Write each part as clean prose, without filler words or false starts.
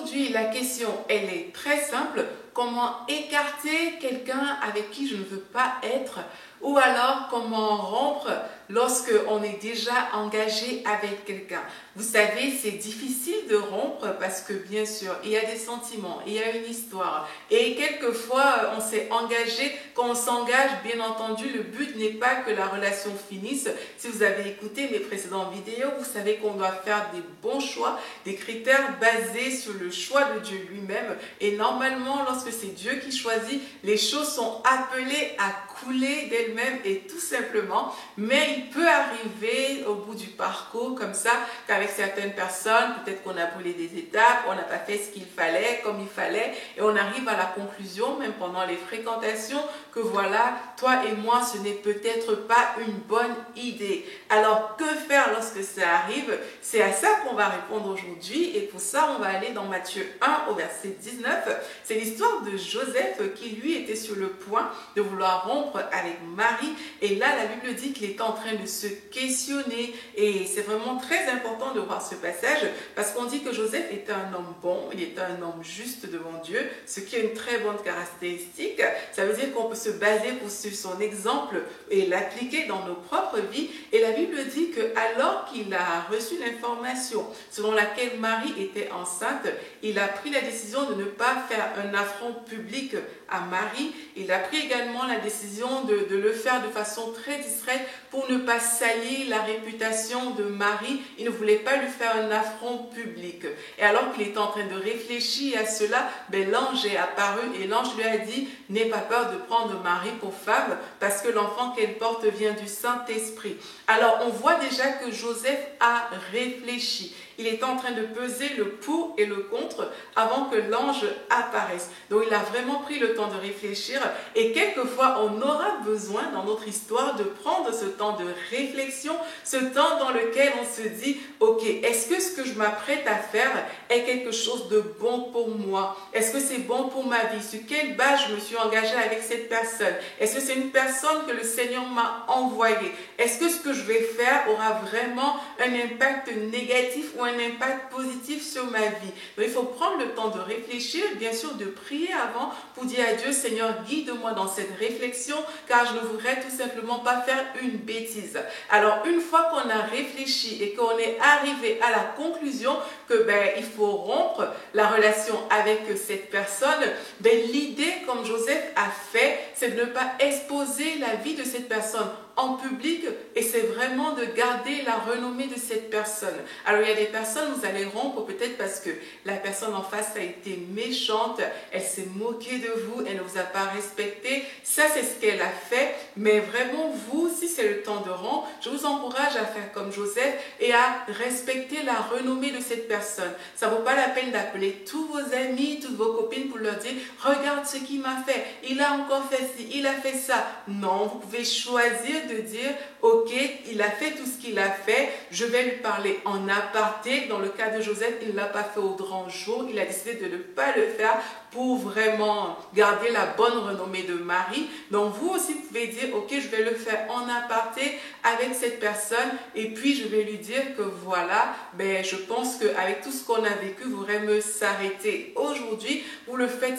aujourd'hui, la question, elle est très simple. Comment écarter quelqu'un avec qui je ne veux pas être? Ou alors, comment rompre lorsque on est déjà engagé avec quelqu'un? Vous savez, c'est difficile de rompre parce que bien sûr, il y a des sentiments, il y a une histoire. Et quelquefois, on s'est engagé. Quand on s'engage, bien entendu, le but n'est pas que la relation finisse. Si vous avez écouté mes précédentes vidéos, vous savez qu'on doit faire des bons choix, des critères basés sur le choix de Dieu lui-même. Et normalement, lorsque c'est Dieu qui choisit, les choses sont appelées à couler d'elles-mêmes et tout simplement. Mais il peut arriver au bout du parcours comme ça, qu'avec certaines personnes, peut-être qu'on a brûlé des étapes, on n'a pas fait ce qu'il fallait, comme il fallait, et on arrive à la conclusion, même pendant les fréquentations, que voilà, toi et moi, ce n'est peut-être pas une bonne idée. Alors, que faire lorsque ça arrive? C'est à ça qu'on va répondre aujourd'hui, et pour ça, on va aller dans Matthieu 1 au verset 19. C'est l'histoire de Joseph qui, lui, était sur le point de vouloir rompre avec Marie, et là, la Bible dit qu'il est en train de se questionner, et c'est vraiment très important de voir ce passage, parce qu'on dit que Joseph est un homme bon, il est un homme juste devant Dieu, ce qui est une très bonne caractéristique. Ça veut dire qu'on peut se baser sur son exemple et l'appliquer dans nos propres vies. Et la Bible dit que alors qu'il a reçu l'information selon laquelle Marie était enceinte, il a pris la décision de ne pas faire un affront public à Marie. Il a pris également la décision de le faire de façon très discrète pour ne pas salir la réputation de Marie. Il ne voulait pas lui faire un affront public. Et alors qu'il était en train de réfléchir à cela, l'ange est apparu et l'ange lui a dit « N'aie pas peur de prendre Marie pour femme parce que l'enfant qu'elle porte vient du Saint-Esprit. » Alors on voit déjà que Joseph a réfléchi. Il est en train de peser le pour et le contre avant que l'ange apparaisse. Donc il a vraiment pris le temps de réfléchir et quelquefois on aura besoin dans notre histoire de prendre ce temps de réflexion, ce temps dans lequel on se dit « Ok, est-ce que ce que je m'apprête à faire est quelque chose de bon pour moi? Est-ce que c'est bon pour ma vie? Sur quelle base je me suis engagée avec cette personne? Est-ce que c'est une personne que le Seigneur m'a envoyée? Est-ce que ce que je vais faire aura vraiment un impact négatif ou un impact positif sur ma vie? » Donc il faut prendre le temps de réfléchir, bien sûr de prier avant pour dire à Dieu « Seigneur, guide-moi dans cette réflexion car je ne voudrais tout simplement pas faire une bêtise. » Alors une fois qu'on a réfléchi et qu'on est arrivé à la conclusion que il faut rompre la relation avec cette personne, l'idée comme Joseph a fait, c'est de ne pas exposer la vie de cette personne en public et c'est vraiment de garder la renommée de cette personne. Alors il y a des personnes, vous allez rompre peut-être parce que la personne en face a été méchante, elle s'est moquée de vous, elle ne vous a pas respecté, ça c'est ce qu'elle a fait, mais vraiment vous, si c'est le temps de rompre, je vous encourage à faire comme Joseph et à respecter la renommée de cette personne. Ça ne vaut pas la peine d'appeler tous vos amis, toutes vos copines pour leur dire « Regarde ce qu'il m'a fait, il a encore fait ci, il a fait ça. » Non, vous pouvez choisir de dire « Ok, il a fait tout ce qu'il a fait, je vais lui parler en aparté. » Dans le cas de Joseph, il ne l'a pas fait au grand jour, il a décidé de ne pas le faire pour vraiment garder la bonne renommée de Marie. Donc vous aussi, vous pouvez dire « Ok, je vais le faire en aparté avec cette personne et puis je vais lui dire que voilà, je pense qu'avec tout ce qu'on a vécu, vous aurez me s'arrêter. » Aujourd'hui, vous le faites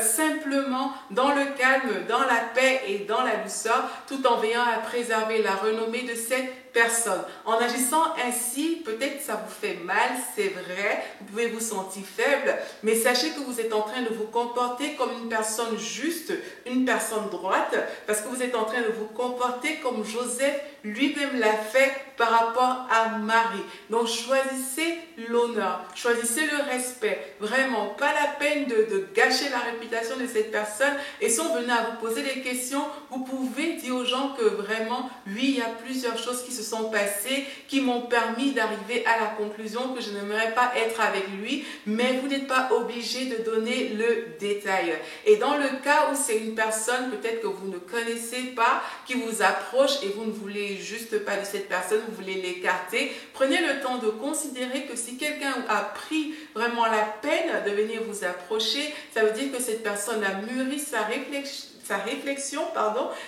simplement dans le calme, dans la paix et dans la douceur, tout en veillant à préserver la renommée de cette personne. En agissant ainsi, peut-être ça vous fait mal, c'est vrai, vous pouvez vous sentir faible, mais sachez que vous êtes en train de vous comporter comme une personne juste, une personne droite, parce que vous êtes en train de vous comporter comme Joseph lui-même l'a fait par rapport à Marie. Donc choisissez l'honneur, choisissez le respect, vraiment pas la peine de gâcher la réputation de cette personne. Et si on venait à vous poser des questions, vous pouvez dire aux gens que vraiment, oui, il y a plusieurs choses qui se sont passées, qui m'ont permis d'arriver à la conclusion que je n'aimerais pas être avec lui, mais vous n'êtes pas obligé de donner le détail. Et dans le cas où c'est une personne peut-être que vous ne connaissez pas, qui vous approche et vous ne voulez juste pas de cette personne, vous voulez l'écarter, prenez le temps de considérer que si quelqu'un a pris vraiment la peine de venir vous approcher, ça veut dire que cette personne a mûri sa réflexion,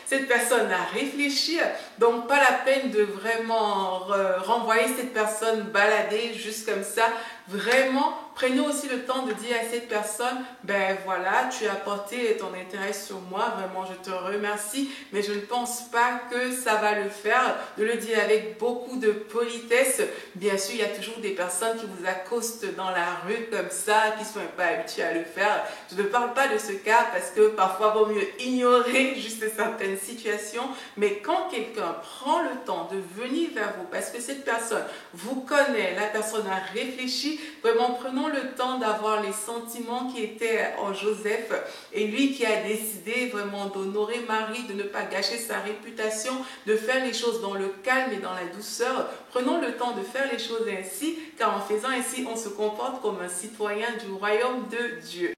cette personne a réfléchi, donc pas la peine de vraiment renvoyer cette personne balader juste comme ça. Vraiment, Prenez aussi le temps de dire à cette personne, ben voilà, tu as porté ton intérêt sur moi, vraiment je te remercie, mais je ne pense pas que ça va le faire. De le dire avec beaucoup de politesse. Bien sûr, il y a toujours des personnes qui vous accostent dans la rue comme ça, qui ne sont pas habituées à le faire. Je ne parle pas de ce cas parce que parfois il vaut mieux ignorer juste certaines situations, mais quand quelqu'un prend le temps de venir vers vous, parce que cette personne vous connaît, la personne a réfléchi, vraiment prenons le temps d'avoir les sentiments qui étaient en Joseph et lui qui a décidé vraiment d'honorer Marie, de ne pas gâcher sa réputation, de faire les choses dans le calme et dans la douceur. Prenons le temps de faire les choses ainsi, car en faisant ainsi, on se comporte comme un citoyen du royaume de Dieu.